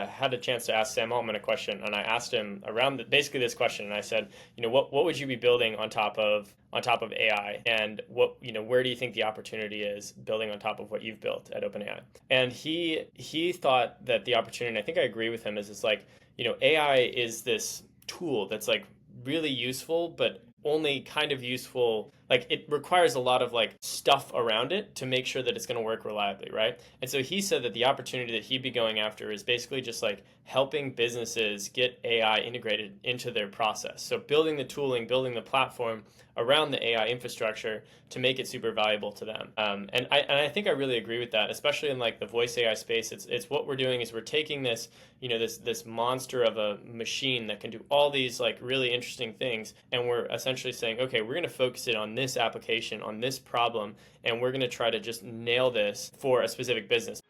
had a chance to ask Sam Altman a question, and I asked him around basically this question, and I said, what would you be building on top of AI, and where do you think the opportunity is building on top of what you've built at OpenAI? And he thought that the opportunity, and I think I agree with him, is it's like, AI is this tool that's like really useful, but only kind of useful. Like it requires a lot of like stuff around it to make sure that it's going to work reliably, right? And so he said that the opportunity that he'd be going after is basically just like helping businesses get AI integrated into their process. So building the tooling, building the platform around the AI infrastructure to make it super valuable to them. And I think I really agree with that, especially in like the voice AI space. It's what we're doing is we're taking this, this monster of a machine that can do all these like really interesting things, and we're essentially saying, okay, we're going to focus it on this application, on this problem, and we're going to try to just nail this for a specific business.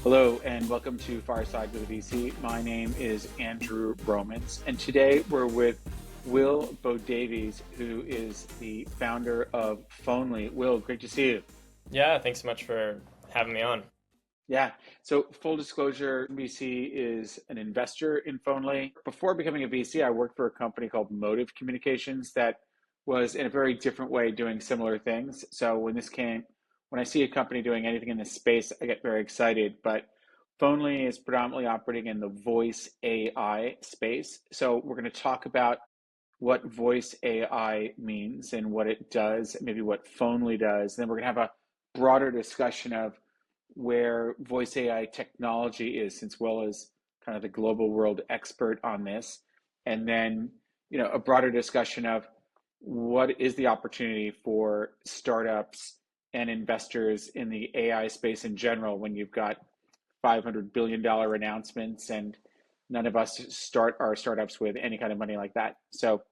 Hello and welcome to Fireside with a VC. My name is Andrew Romans, and today we're with Will Bodewes, who is the founder of Phonely. Will, great to see you. Yeah, thanks so much for having me on. Yeah, so full disclosure, VC is an investor in Phonely. Before becoming a VC, I worked for a company called Motive Communications that was in a very different way doing similar things. So when I see a company doing anything in this space, I get very excited. But Phonely is predominantly operating in the voice AI space. So we're going to talk about what voice AI means and what it does, maybe what Phonely does. And then we're going to have a broader discussion of where voice AI technology is, since Will is kind of the global world expert on this. And then, a broader discussion of what is the opportunity for startups and investors in the AI space in general when you've got $500 billion announcements and none of us start our startups with any kind of money like that. So,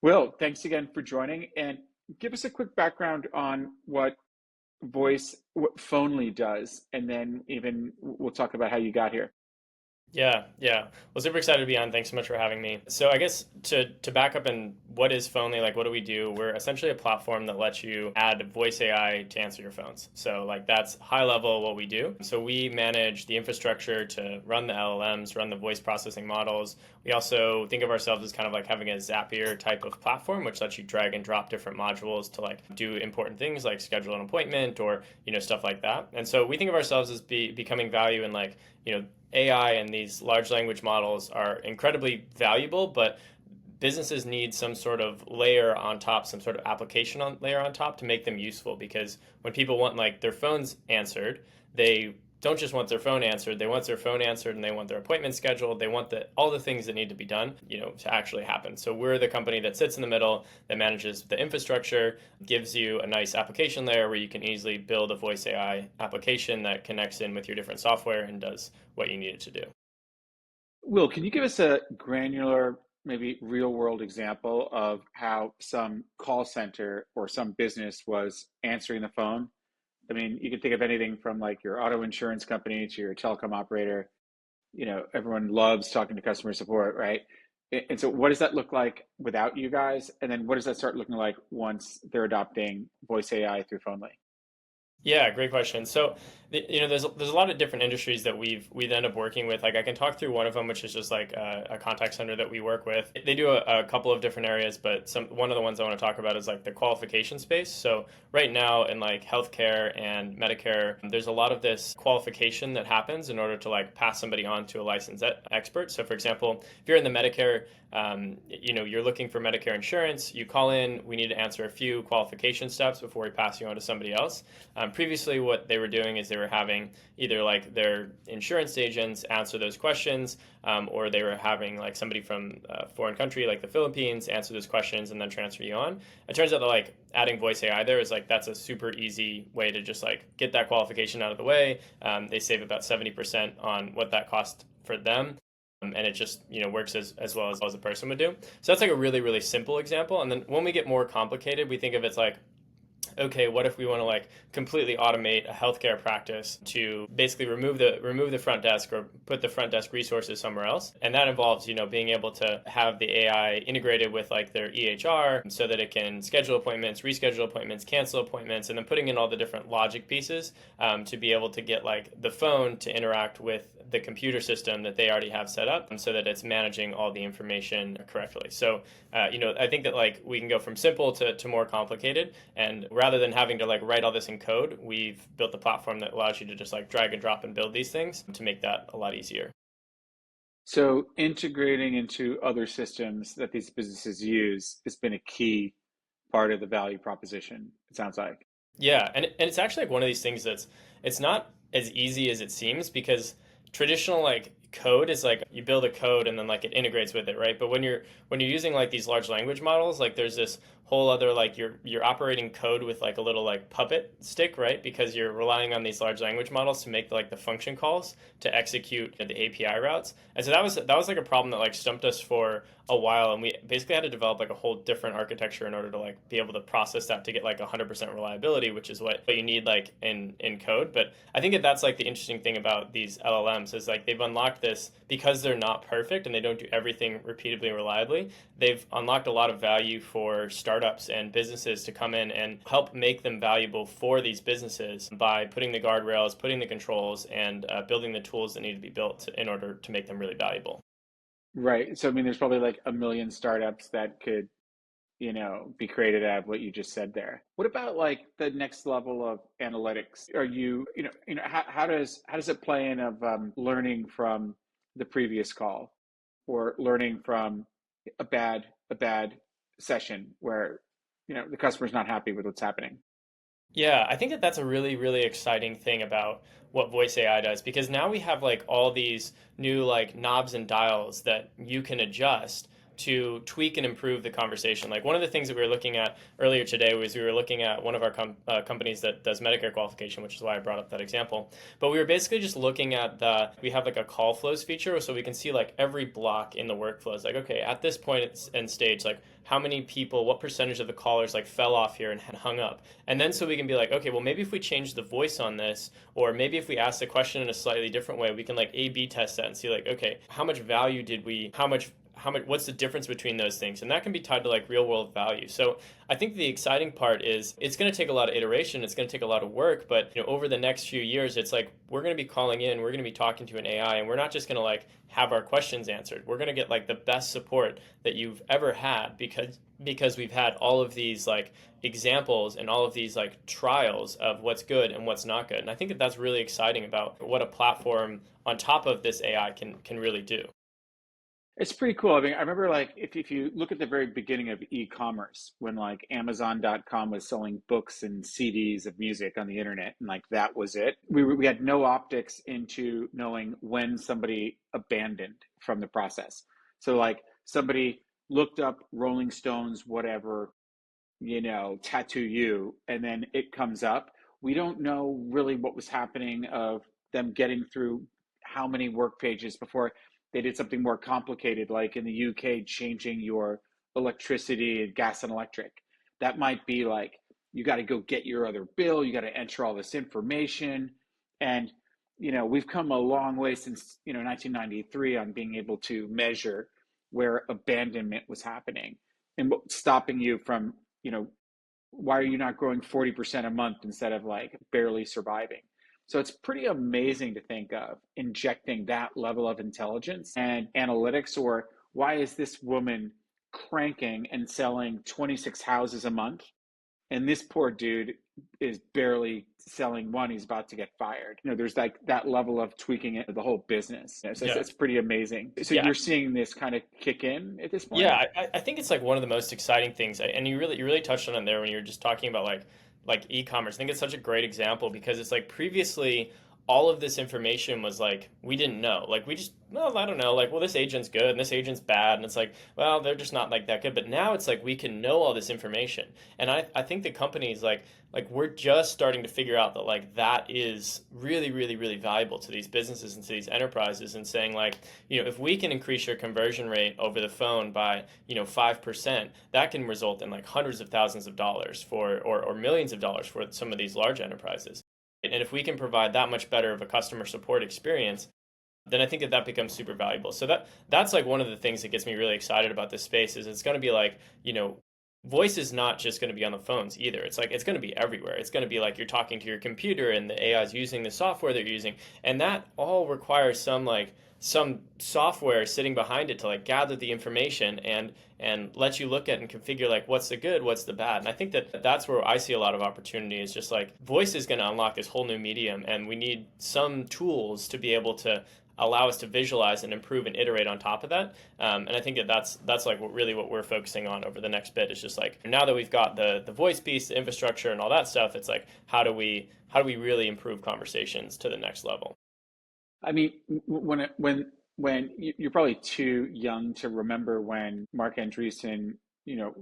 Will, thanks again for joining, and give us a quick background on what Phonely does, and then even we'll talk about how you got here. Yeah. Well, super excited to be on. Thanks so much for having me. So I guess to back up, and what is Phonely? Like, what do we do? We're essentially a platform that lets you add voice AI to answer your phones. So like that's high level what we do. So we manage the infrastructure to run the LLMs, run the voice processing models. We also think of ourselves as kind of like having a Zapier type of platform, which lets you drag and drop different modules to like do important things like schedule an appointment or, stuff like that. And so we think of ourselves as becoming value in like, AI and these large language models are incredibly valuable, but businesses need some sort of layer on top, some sort of application layer on top to make them useful. Because when people want like their phones answered, they don't just want their phone answered, they want their phone answered and they want their appointment scheduled. They want all the things that need to be done, to actually happen. So we're the company that sits in the middle, that manages the infrastructure, gives you a nice application layer where you can easily build a voice AI application that connects in with your different software and does what you need it to do. Will, can you give us a granular, maybe real world example of how some call center or some business was answering the phone? I mean, you can think of anything from like your auto insurance company to your telecom operator. Everyone loves talking to customer support, right? And so what does that look like without you guys? And then what does that start looking like once they're adopting voice AI through Phonely? Yeah, great question. So, there's a lot of different industries that we end up working with. Like I can talk through one of them, which is just like a contact center that we work with. They do a couple of different areas, but one of the ones I want to talk about is like the qualification space. So right now in like healthcare and Medicare, there's a lot of this qualification that happens in order to like pass somebody on to a licensed expert. So for example, if you're in the Medicare, you're looking for Medicare insurance, you call in, we need to answer a few qualification steps before we pass you on to somebody else. Previously, what they were doing is they were having either like their insurance agents answer those questions, or they were having like somebody from a foreign country like the Philippines answer those questions and then transfer you on. It turns out that like adding voice AI there is like that's a super easy way to just like get that qualification out of the way. They save about 70% on what that cost for them. And it just works as well as a person would do. So that's like a really, really simple example. And then when we get more complicated, we think of it's like okay, what if we want to like completely automate a healthcare practice to basically remove the front desk or put the front desk resources somewhere else? And that involves, being able to have the AI integrated with like their EHR so that it can schedule appointments, reschedule appointments, cancel appointments, and then putting in all the different logic pieces to be able to get like the phone to interact with the computer system that they already have set up so that it's managing all the information correctly. So, I think that like we can go from simple to more complicated. And rather than having to like write all this in code, we've built a platform that allows you to just like drag and drop and build these things to make that a lot easier. So integrating into other systems that these businesses use has been a key part of the value proposition, it sounds like. Yeah, and it's actually like one of these things that's it's not as easy as it seems because traditional like code is like you build a code and then like it integrates with it, right? But when you're using like these large language models, like there's this whole other like you're operating code with like a little like puppet stick, right? Because you're relying on these large language models to make like the function calls to execute the API routes. And so that was like a problem that like stumped us for a while, and we basically had to develop like a whole different architecture in order to like be able to process that to get like 100% reliability, which is what you need like in code. But I think that that's like the interesting thing about these LLMs is like they've unlocked this because they're not perfect and they don't do everything repeatedly and reliably. They've unlocked a lot of value for startups and businesses to come in and help make them valuable for these businesses by putting the guardrails, putting the controls, and building the tools that need to be built in order to make them really valuable. Right. So, I mean, there's probably like a million startups that could, be created out of what you just said there. What about like the next level of analytics? Are how does it play in of learning from the previous call or learning from a bad session where, the customer's not happy with what's happening? Yeah, I think that that's a really, really exciting thing about what voice AI does because now we have like all these new like knobs and dials that you can adjust to tweak and improve the conversation. Like one of the things that we were looking at earlier today was we were looking at one of our companies that does Medicare qualification, which is why I brought up that example. But we were basically just looking at we have like a call flows feature so we can see like every block in the workflows. Like, okay, at this point in stage, like how many people, what percentage of the callers like fell off here and hung up. And then so we can be like, okay, well maybe if we change the voice on this, or maybe if we ask the question in a slightly different way, we can like A/B test that and see like, okay, how much value did we, how much what's the difference between those things, and that can be tied to like real world value. So I think the exciting part is it's going to take a lot of iteration, it's going to take a lot of work, but over the next few years it's like we're going to be calling in, we're going to be talking to an AI, and we're not just going to like have our questions answered. We're going to get like the best support that you've ever had because we've had all of these like examples and all of these like trials of what's good and what's not good. And I think that that's really exciting about what a platform on top of this AI can really do. It's pretty cool. I mean, I remember like if you look at the very beginning of e-commerce, when like Amazon.com was selling books and CDs of music on the internet, and like that was it. We had no optics into knowing when somebody abandoned from the process. So like somebody looked up Rolling Stones, whatever, tattoo you, and then it comes up. We don't know really what was happening of them getting through how many work pages before they did something more complicated, like in the UK, changing your electricity and gas and electric. That might be like, you got to go get your other bill, you got to enter all this information. And, we've come a long way since, 1993 on being able to measure where abandonment was happening and stopping you from, you know, why are you not growing 40% a month instead of like barely surviving? So it's pretty amazing to think of injecting that level of intelligence and analytics, or why is this woman cranking and selling 26 houses a month? And this poor dude is barely selling one. He's about to get fired. There's like that level of tweaking it, the whole business. So it's, Yeah. it's pretty amazing. So Yeah. you're seeing this kind of kick in at this point? Yeah, I think it's like one of the most exciting things, and you really touched on it there when you were just talking about like e-commerce. I think it's such a great example because it's like previously all of this information was like we didn't know. Like we just, well, I don't know, like, well, this agent's good and this agent's bad, and it's like, well, they're just not like that good. But now it's like we can know all this information. And I think the companies like we're just starting to figure out that like that is really, really, really valuable to these businesses and to these enterprises, and saying like, if we can increase your conversion rate over the phone by 5%, that can result in like hundreds of thousands of dollars for or millions of dollars for some of these large enterprises. And if we can provide that much better of a customer support experience, then I think that becomes super valuable. So that's like one of the things that gets me really excited about this space is it's going to be like, voice is not just going to be on the phones either. It's like it's going to be everywhere. It's going to be like you're talking to your computer and the AI is using the software that you're using, and that all requires some software sitting behind it to like gather the information and let you look at and configure like what's the good, what's the bad. And I think that that's where I see a lot of opportunity is just like voice is going to unlock this whole new medium, and we need some tools to be able to allow us to visualize and improve and iterate on top of that. And I think that that's like really what we're focusing on over the next bit is just like now that we've got the voice piece, the infrastructure, and all that stuff, it's like how do we really improve conversations to the next level? I mean, when you're probably too young to remember when Mark Andreessen,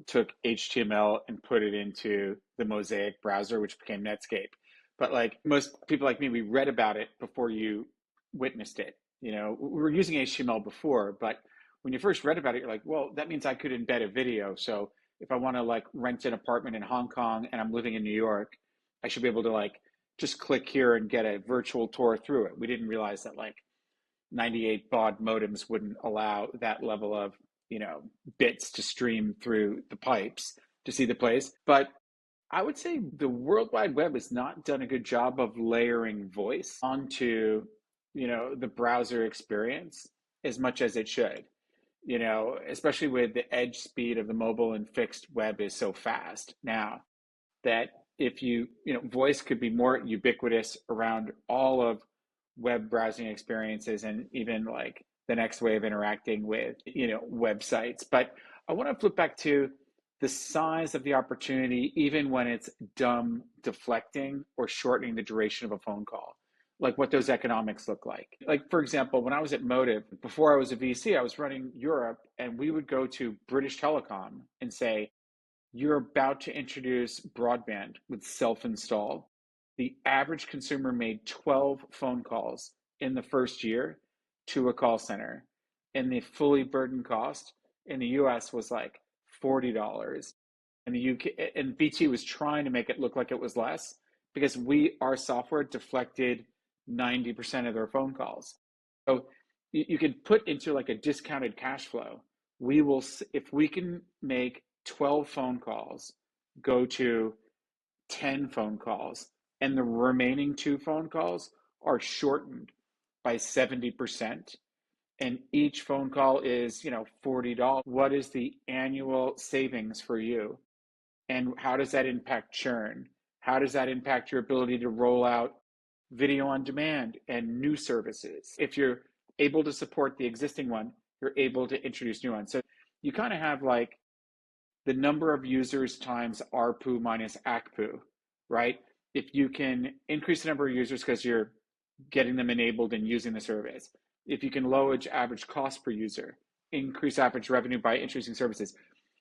took HTML and put it into the Mosaic browser, which became Netscape. But like most people like me, we read about it before you witnessed it. We were using HTML before, but when you first read about it, you're like, well, that means I could embed a video. So if I want to like rent an apartment in Hong Kong and I'm living in New York, I should be able to like just click here and get a virtual tour through it. We didn't realize that like 98 baud modems wouldn't allow that level of, bits to stream through the pipes to see the place. But I would say the World Wide Web has not done a good job of layering voice onto, the browser experience as much as it should. Especially with the edge speed of the mobile and fixed web is so fast now that if voice could be more ubiquitous around all of web browsing experiences and even like the next way of interacting with, websites. But I want to flip back to the size of the opportunity, even when it's dumb deflecting or shortening the duration of a phone call, like what those economics look like. Like, for example, when I was at Motive, before I was a VC, I was running Europe, and we would go to British Telecom and say, you're about to introduce broadband with self-install. The average consumer made 12 phone calls in the first year to a call center, and the fully burdened cost in the US was like $40. And the UK and BT was trying to make it look like it was less because our software deflected 90% of their phone calls. So you could put into like a discounted cash flow. We will, if we can make 12 phone calls go to 10 phone calls, and the remaining two phone calls are shortened by 70%, and each phone call is, $40. What is the annual savings for you? And how does that impact churn? How does that impact your ability to roll out video on demand and new services? If you're able to support the existing one, you're able to introduce new ones. So you kind of have like the number of users times ARPU minus ACPU, right? If you can increase the number of users because you're getting them enabled and using the service, if you can lower average cost per user, increase average revenue by introducing services,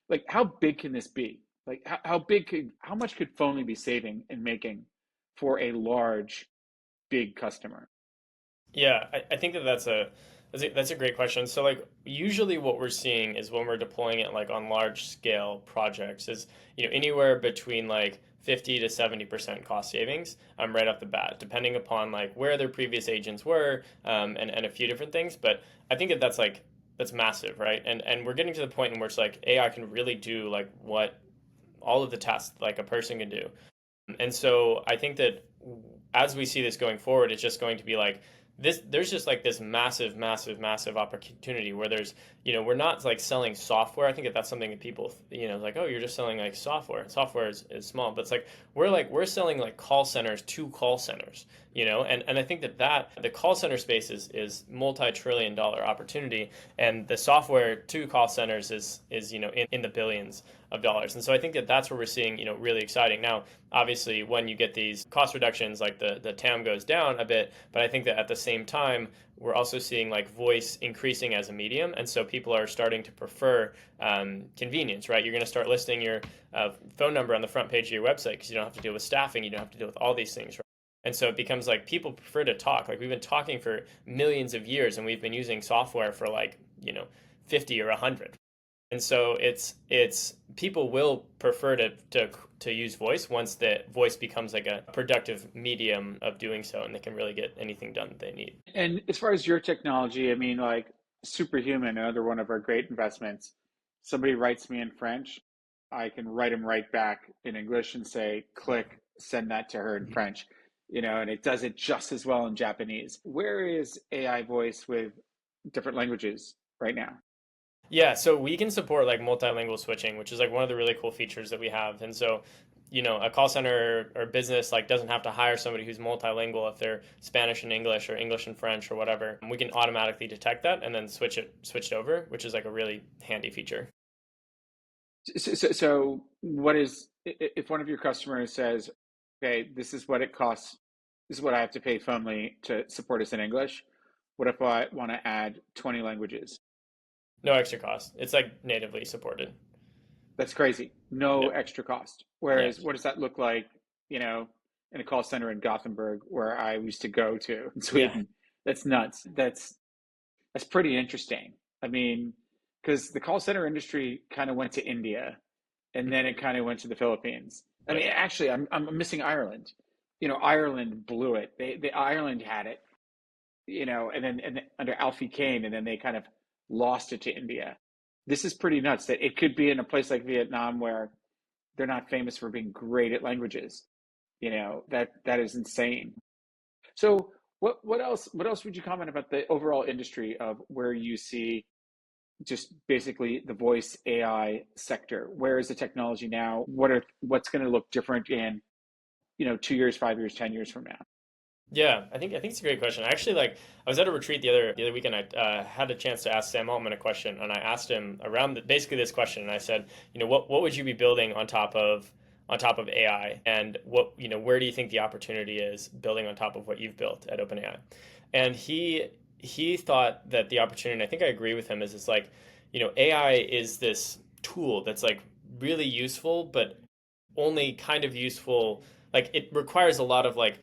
like how big can this be? Like how much could Phonely be saving and making for a large, big customer? Yeah, I think that's a great question. So like usually what we're seeing is when we're deploying it like on large scale projects is anywhere between like 50 to 70% cost savings right off the bat, depending upon like where their previous agents were and a few different things. But I think that's massive, right? And we're getting to the point in where it's like AI can really do like what all of the tasks like a person can do. And so I think that as we see this going forward, it's just going to be like this. There's just like this massive, massive, massive opportunity where we're not like selling software. I think that that's something that people, like, oh, you're just selling like software. Software is small, but it's like we're selling like call centers to call centers, and I think that the call center space is multi-trillion-dollar opportunity, and the software to call centers is in the billions. of dollars. And so I think that that's where we're seeing, really exciting. Now, obviously, when you get these cost reductions, like the TAM goes down a bit, but I think that at the same time, we're also seeing like voice increasing as a medium, and so people are starting to prefer convenience, right? You're going to start listing your phone number on the front page of your website because you don't have to deal with staffing, you don't have to deal with all these things, right? And so it becomes like people prefer to talk. Like we've been talking for millions of years, and we've been using software for like 50 or 100. And so it's people will prefer to use voice once the voice becomes like a productive medium of doing so, and they can really get anything done that they need. And as far as your technology, I mean, like Superhuman, another one of our great investments, somebody writes me in French, I can write them right back in English and say, click, send that to her in French, and it does it just as well in Japanese. Where is AI voice with different languages right now? Yeah, so we can support like multilingual switching, which is like one of the really cool features that we have. And so, a call center or business like doesn't have to hire somebody who's multilingual if they're Spanish and English or English and French or whatever. We can automatically detect that and then switch it over, which is like a really handy feature. So what is, if one of your customers says, okay, this is what it costs, this is what I have to pay Phonely to support us in English. What if I want to add 20 languages? No extra cost. It's like natively supported. That's crazy. No Yeah. extra cost. Yeah. Whereas, what does that look like, in a call center in Gothenburg where I used to go to in Yeah. Sweden? That's nuts. That's pretty interesting. I mean, because the call center industry kind of went to India and then it kind of went to the Philippines. I Yep. mean, actually, I'm missing Ireland. Ireland blew it. Ireland had it, and then under Alfie Kane, and then they kind of lost it to India. This is pretty nuts that it could be in a place like Vietnam where they're not famous for being great at languages. That is insane. So what else would you comment about the overall industry of where you see just basically the voice AI sector? Where is the technology now? What's going to look different in 2 years, 5 years, 10 years from now? Yeah, I think it's a great question. I actually like I was at a retreat the other weekend. I had a chance to ask Sam Altman a question, and I asked him around basically this question, and I said, what would you be building on top of AI, and where do you think the opportunity is building on top of what you've built at OpenAI? And he thought that the opportunity, and I think I agree with him, is it's like, AI is this tool that's like really useful, but only kind of useful. Like it requires a lot of like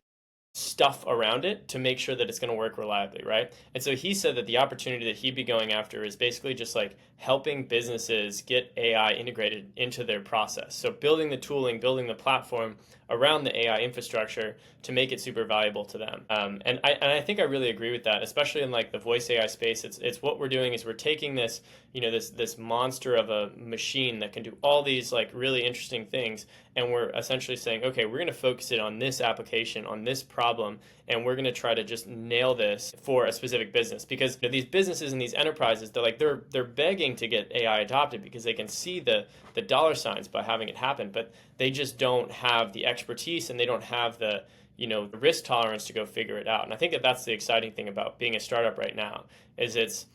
stuff around it to make sure that it's going to work reliably, right? And so he said that the opportunity that he'd be going after is basically just like helping businesses get AI integrated into their process. So building the tooling, building the platform around the AI infrastructure to make it super valuable to them. And I think I really agree with that, especially in like the voice AI space. It's what we're doing is we're taking this, this monster of a machine that can do all these like really interesting things, and we're essentially saying, okay, we're going to focus it on this application, on this problem, and we're going to try to just nail this for a specific business. Because these businesses and these enterprises, they're begging to get AI adopted because they can see the dollar signs by having it happen, but they just don't have the expertise and they don't have the the risk tolerance to go figure it out. And I think that that's the exciting thing about being a startup right now is it's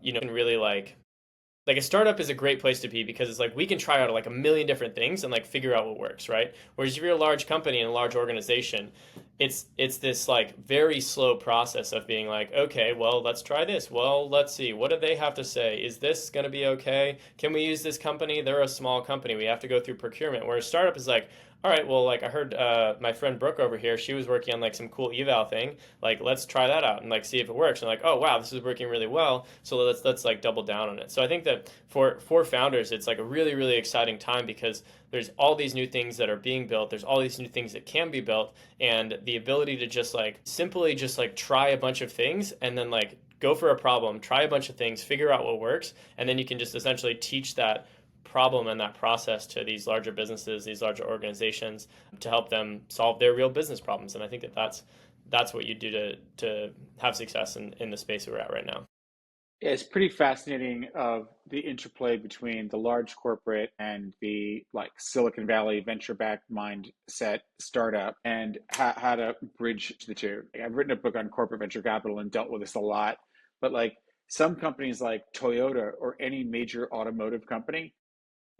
can really like a startup is a great place to be because it's like we can try out like a million different things and like figure out what works, right? Whereas if you're a large company and a large organization, it's this like very slow process of being like, okay, well, let's try this. Well, let's see, what do they have to say? Is this going to be okay? Can we use this company? They're a small company. We have to go through procurement. Whereas startup is like, all right, well, like I heard my friend Brooke over here, she was working on like some cool eval thing. Like, let's try that out and like see if it works. And like, oh wow, this is working really well. So let's like double down on it. So I think that for founders, it's like a really really exciting time because there's all these new things that are being built. There's all these new things that can be built, and the ability to just like simply just like try a bunch of things and then like go for a problem, try a bunch of things, figure out what works, and then you can just essentially teach that problem and that process to these larger businesses, these larger organizations to help them solve their real business problems. And I think that that's what you do to have success in the space that we're at right now. Yeah, it's pretty fascinating of the interplay between the large corporate and the like Silicon Valley venture-backed mindset startup and how to bridge the two. I've written a book on corporate venture capital and dealt with this a lot, but like some companies like Toyota or any major automotive company,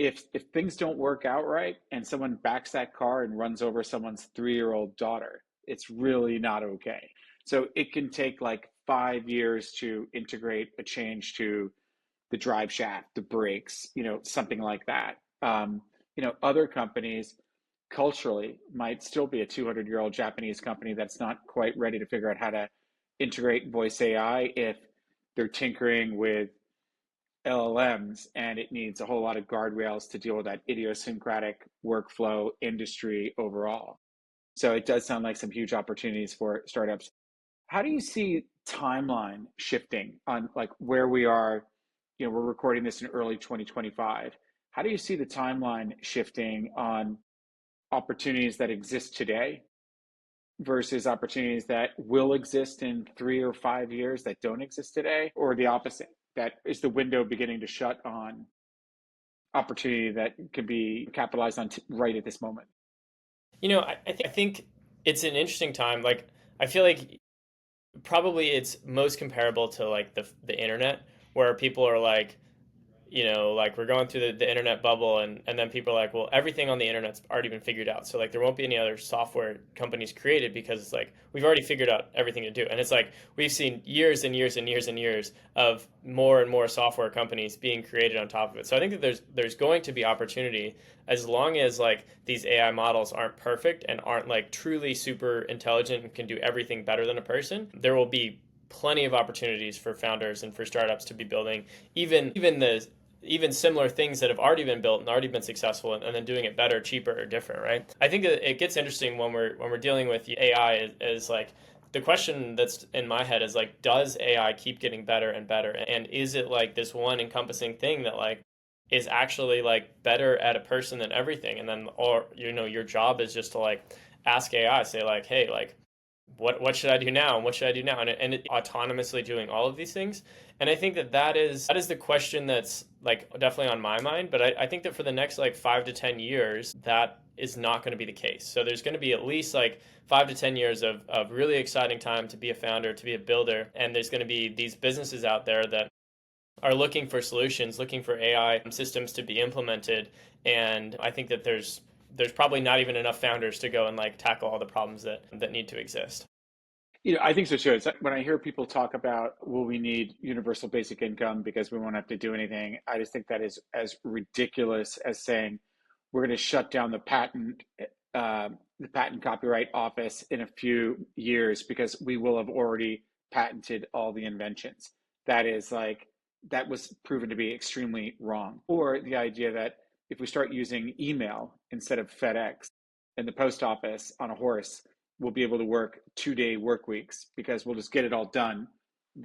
if things don't work out right and someone backs that car and runs over someone's 3-year-old daughter, it's really not okay. So it can take like 5 years to integrate a change to the drive shaft, the brakes, something like that. Other companies culturally might still be a 200-year-old Japanese company that's not quite ready to figure out how to integrate voice AI if they're tinkering with LLMs and it needs a whole lot of guardrails to deal with that idiosyncratic workflow industry overall. So it does sound like some huge opportunities for startups. How do you see timeline shifting on like where we are? We're recording this in early 2025. How do you see the timeline shifting on opportunities that exist today versus opportunities that will exist in 3 or 5 years that don't exist today, or the opposite? That is the window beginning to shut on opportunity that can be capitalized on right at this moment. I think it's an interesting time. Like, I feel like probably it's most comparable to like the internet, where people are like, like we're going through the internet bubble, and then people are like, well, everything on the internet's already been figured out. So like there won't be any other software companies created because it's like we've already figured out everything to do. And it's like we've seen years and years and years and years of more and more software companies being created on top of it. So I think that there's going to be opportunity as long as like these AI models aren't perfect and aren't like truly super intelligent and can do everything better than a person. There will be plenty of opportunities for founders and for startups to be building even similar things that have already been built and already been successful, and then doing it better, cheaper, or different, right? I think that it gets interesting when we're dealing with AI is like the question that's in my head is like, does AI keep getting better and better, and is it like this one encompassing thing that like is actually like better at a person than everything, and then or your job is just to like ask AI, say like, hey, like what should I do now, and what should I do now, and it autonomously doing all of these things. And I think that is the question that's like definitely on my mind. But I think that for the next like 5 to 10 years, that is not going to be the case. So there's going to be at least like 5 to 10 years of really exciting time to be a founder, to be a builder, and there's going to be these businesses out there that are looking for solutions, looking for AI systems to be implemented. And I think that there's probably not even enough founders to go and like tackle all the problems that need to exist. I think so too. It's when I hear people talk about, will we need universal basic income because we won't have to do anything? I just think that is as ridiculous as saying we're going to shut down the patent copyright office in a few years because we will have already patented all the inventions. That is like, that was proven to be extremely wrong. Or the idea that if we start using email instead of FedEx in the post office on a horse, we'll be able to work 2-day work weeks because we'll just get it all done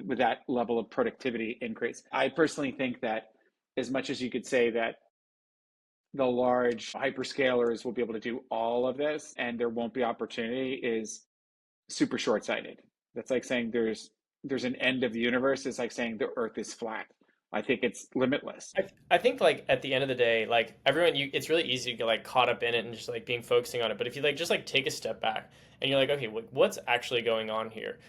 with that level of productivity increase. I personally think that as much as you could say that the large hyperscalers will be able to do all of this and there won't be opportunity is super short-sighted. That's like saying there's an end of the universe. It's like saying the earth is flat. I think it's limitless. I think like at the end of the day, like everyone, it's really easy to get like caught up in it and just like being focusing on it. But if you like just like take a step back and you're like, okay, what's actually going on here?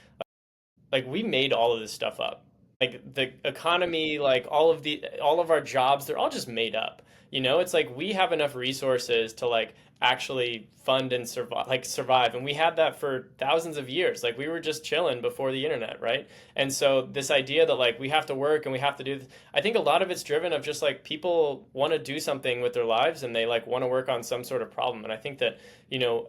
Like we made all of this stuff up. Like the economy, like all of our jobs, they're all just made up. It's like we have enough resources to like actually fund and survive, and we had that for thousands of years. Like we were just chilling before the internet, right? And so this idea that like we have to work and we have to do I think a lot of it's driven of just like people want to do something with their lives and they like want to work on some sort of problem. And I think that,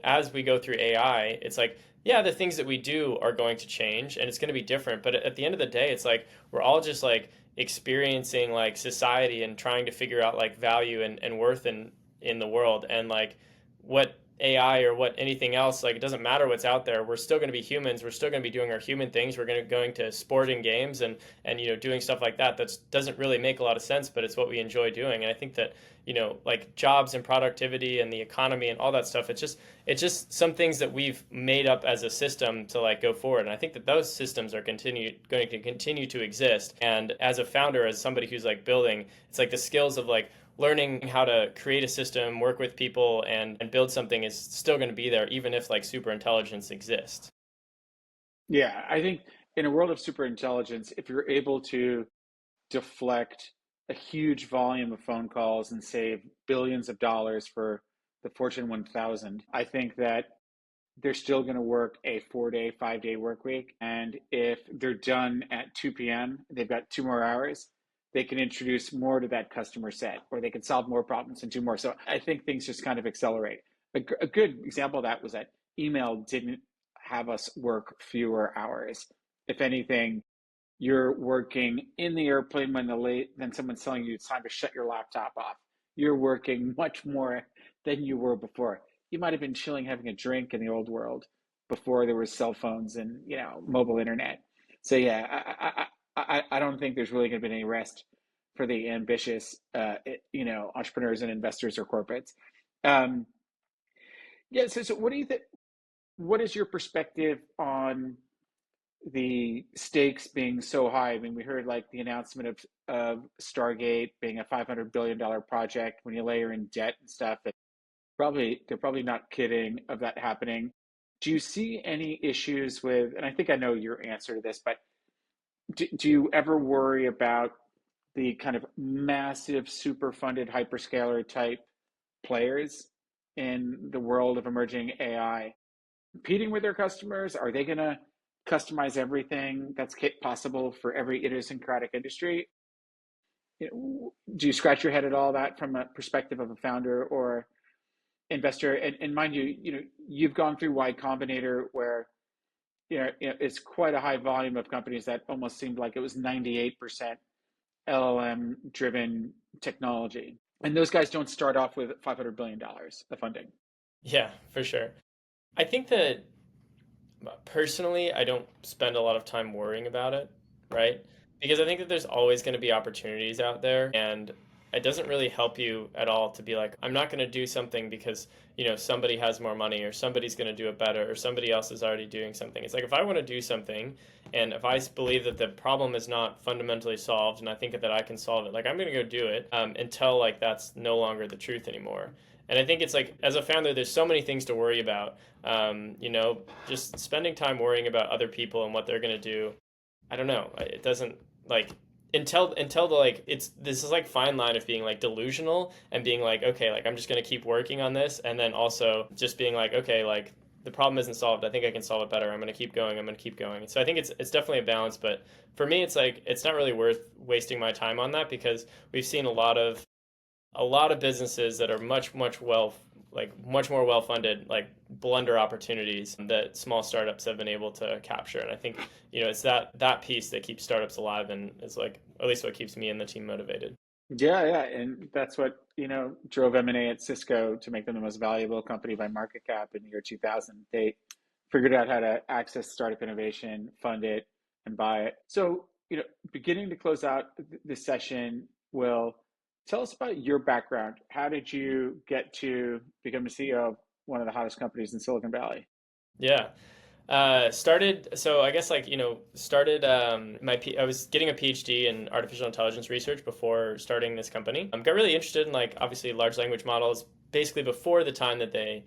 as we go through AI, it's like yeah, the things that we do are going to change and it's going to be different. But at the end of the day, it's like we're all just like experiencing like society and trying to figure out like value and worth in the world. And like what AI or what anything else, like it doesn't matter what's out there. We're still going to be humans. We're still going to be doing our human things. We're going to sporting games and doing stuff like that. That doesn't really make a lot of sense, but it's what we enjoy doing. And I think that like jobs and productivity and the economy and all that stuff, it's just some things that we've made up as a system to like go forward. And I think that those systems are going to continue to exist. And as a founder, as somebody who's like building, it's like the skills of like learning how to create a system, work with people, and build something is still going to be there, even if like super intelligence exists. Yeah, I think in a world of super intelligence, if you're able to deflect a huge volume of phone calls and save billions of dollars for the Fortune 1000. I think that they're still going to work a 4-day, 5-day work week. And if they're done at 2 p.m., they've got 2 more hours, they can introduce more to that customer set, or they can solve more problems and do more. So I think things just kind of accelerate. A good example of that was that email didn't have us work fewer hours. If anything, you're working in the airplane when then someone's telling you it's time to shut your laptop off. You're working much more than you were before. You might have been chilling, having a drink in the old world before there was cell phones and mobile internet. So yeah, I don't think there's really going to be any rest for the ambitious, entrepreneurs and investors or corporates. Um, yeah. So what do you think? What is your perspective on the stakes being so high? I mean, we heard like the announcement of Stargate being a $500 billion project. When you layer in debt and stuff, they're probably not kidding of that happening. Do you see any issues with, and I think I know your answer to this, but do you ever worry about the kind of massive, super funded hyperscaler type players in the world of emerging AI competing with their customers? Are they going to customize everything that's possible for every idiosyncratic industry? Do you scratch your head at all that from a perspective of a founder or investor? And mind you, you've gone through Y Combinator, where it's quite a high volume of companies that almost seemed like it was 98% LLM driven technology. And those guys don't start off with $500 billion of funding. Yeah, for sure. I think that personally, I don't spend a lot of time worrying about it, right? Because I think that there's always going to be opportunities out there, and it doesn't really help you at all to be like, I'm not going to do something because, somebody has more money or somebody's going to do it better or somebody else is already doing something. It's like if I want to do something and if I believe that the problem is not fundamentally solved and I think that I can solve it, like I'm going to go do it until like that's no longer the truth anymore. And I think it's like, as a founder, there's so many things to worry about. Just spending time worrying about other people and what they're going to do. I don't know. It doesn't like until the like it's this is like fine line of being like delusional and being like, okay, like I'm just going to keep working on this, and then also just being like, okay, like the problem isn't solved. I think I can solve it better. I'm going to keep going. I'm going to keep going. So I think it's definitely a balance, but for me it's like it's not really worth wasting my time on that because we've seen a lot of businesses that are much more well funded, like blunder opportunities that small startups have been able to capture. And I think it's that piece that keeps startups alive and is like at least what keeps me and the team motivated. Yeah, yeah, and that's what drove M&A at Cisco to make them the most valuable company by market cap in the year 2000. They figured out how to access startup innovation, fund it, and buy it. So, beginning to close out this session, Will, tell us about your background. How did you get to become the CEO of one of the hottest companies in Silicon Valley? Yeah. Started so I guess like started I was getting a PhD in artificial intelligence research before starting this company. Got really interested in like obviously large language models basically before the time that they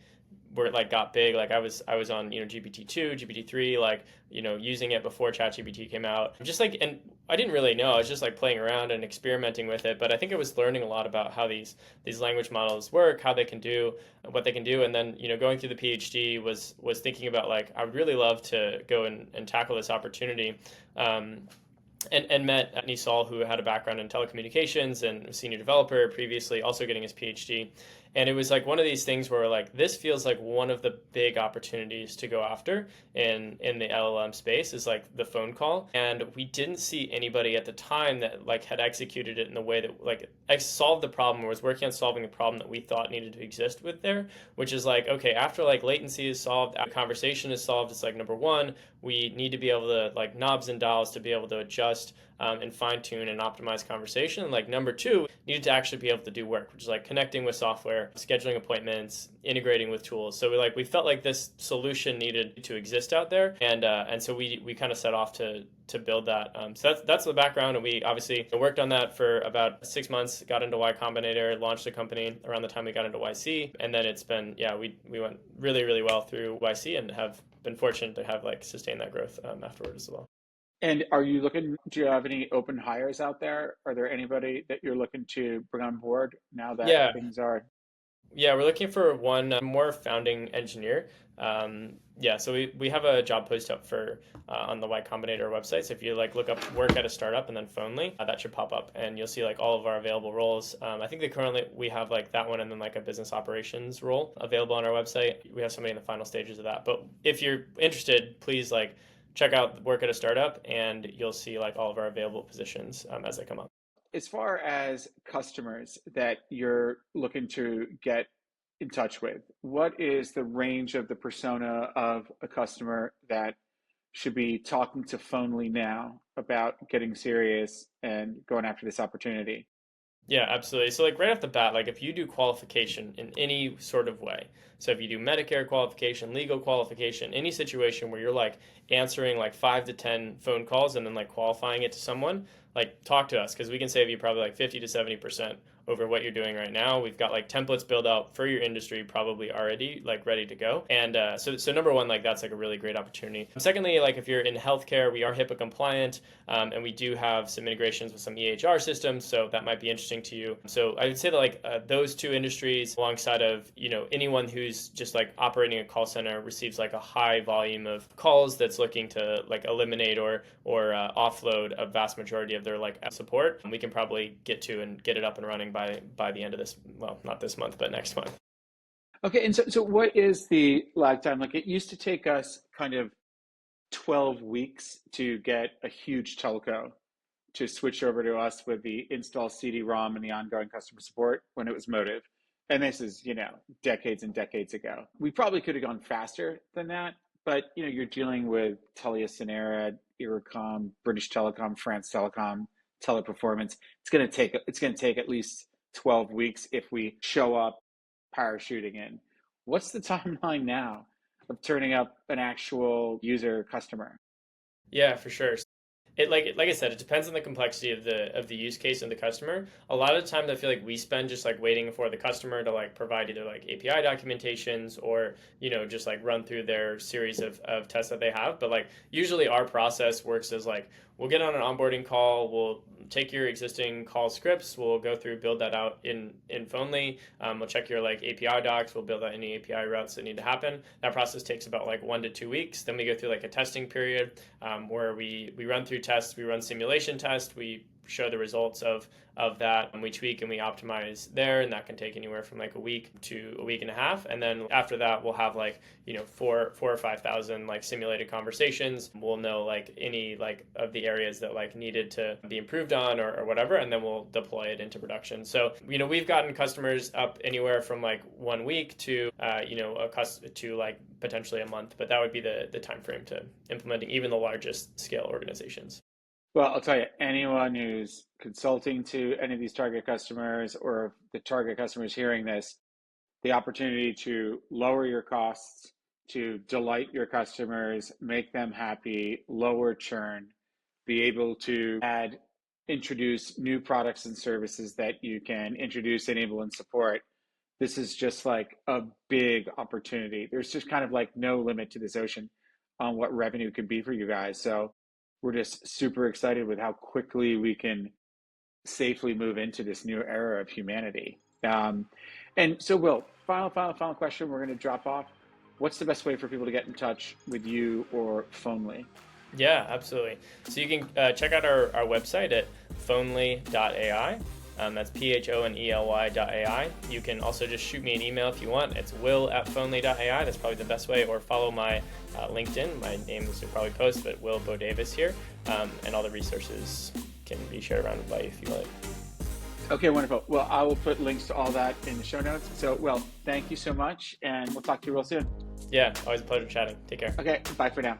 were like got big. Like I was on GPT-2, GPT-3, like using it before ChatGPT came out. Just like, and I didn't really know. I was just like playing around and experimenting with it. But I think I was learning a lot about how these language models work, how they can do what they can do, and then going through the PhD was thinking about like I would really love to go and tackle this opportunity. And met Nisal, who had a background in telecommunications and was a senior developer previously, also getting his PhD. And it was like one of these things where like this feels like one of the big opportunities to go after in the LLM space is like the phone call. And we didn't see anybody at the time that like had executed it in the way that like solved the problem or was working on solving the problem that we thought needed to exist with there, which is like, okay, after like latency is solved, after conversation is solved, it's like number one, we need to be able to like knobs and dials to be able to adjust and fine tune and optimize conversation. And like number two, needed to actually be able to do work, which is like connecting with software, scheduling appointments, integrating with tools. So we felt like this solution needed to exist out there, and so we kind of set off to build that. So that's the background, and we obviously worked on that for about 6 months. Got into Y Combinator, launched the company around the time we got into YC, and then it's been we went really well through YC and have been fortunate to have like sustained that growth afterward as well. And are you looking, do you have any open hires out there? Are there anybody that you're looking to bring on board now that Yeah, things are? yeah, we're looking for one more founding engineer. Yeah, so we have a job post up for on the Y Combinator website. So if you like look up work at a startup and then Phonely, that should pop up, and you'll see like all of our available roles. I think that currently we have like that one and then like a business operations role available on our website. We have somebody in the final stages of that. But if you're interested, please like check out work at a startup, and you'll see like all of our available positions as they come up. As far as customers that you're looking to get in touch with, what is the range of the persona of a customer that should be talking to Phonely now about getting serious and going after this opportunity? Yeah, absolutely. So like right off the bat, like if you do qualification in any sort of way, so if you do Medicare qualification, legal qualification, any situation where you're like answering like 5 to 10 phone calls and then like qualifying it to someone, like talk to us because we can save you probably like 50 to 70% over what you're doing right now. We've got like templates built out for your industry, probably already like ready to go. And so number one, like that's like a really great opportunity. Secondly, like if you're in healthcare, we are HIPAA compliant, and we do have some integrations with some EHR systems, so that might be interesting to you. So I would say that like those two industries, alongside of anyone who's just like operating a call center, receives like a high volume of calls that's looking to like eliminate or offload a vast majority of their like support. We can probably get to and get it up and running by the end of this. Well, not this month, but next month. Okay, and so what is the lag time? Like it used to take us kind of 12 weeks to get a huge telco to switch over to us with the install CD-ROM and the ongoing customer support when it was Motive. And this is, decades and decades ago. We probably could have gone faster than that, but you're dealing with TeliaSonera, Iracom, British Telecom, France Telecom, Teleperformance. It's going to take at least 12 weeks if we show up parachuting in. What's the timeline now of turning up an actual user customer? Yeah, for sure. Like I said, it depends on the complexity of the use case and the customer. A lot of times I feel like we spend just like waiting for the customer to like provide either like API documentations or just like run through their series of tests that they have. But like usually our process works as like we'll get on an onboarding call, we'll take your existing call scripts, we'll go through, build that out in Phonely, we'll check your like API docs, we'll build out any API routes that need to happen. That process takes about like 1 to 2 weeks. Then we go through like a testing period where we run through tests, we run simulation tests, we show the results of that, and we tweak and we optimize there, and that can take anywhere from like a week to a week and a half. And then after that we'll have like 4 or 5 thousand like simulated conversations. We'll know like any like of the areas that like needed to be improved on or whatever, and then we'll deploy it into production. So we've gotten customers up anywhere from like 1 week to to like potentially a month, but that would be the time frame to implementing even the largest scale organizations. Well, I'll tell you, anyone who's consulting to any of these target customers, or if the target customers hearing this, the opportunity to lower your costs, to delight your customers, make them happy, lower churn, be able to introduce new products and services that you can introduce, enable, and support. This is just like a big opportunity. There's just kind of like no limit to this ocean on what revenue could be for you guys. So we're just super excited with how quickly we can safely move into this new era of humanity. And so, Will, final question. We're going to drop off. What's the best way for people to get in touch with you or Phonely? Yeah, absolutely. So you can check out our website at Phonely.ai. That's Phonely.ai. You can also just shoot me an email if you want. It's will@Phonely.ai. That's probably the best way. Or follow my LinkedIn. My name is probably post, but Will Bodewes here. And all the resources can be shared around by you if you like. Okay, wonderful. Well, I will put links to all that in the show notes. So, Will, thank you so much, and we'll talk to you real soon. Yeah, always a pleasure chatting. Take care. Okay, bye for now.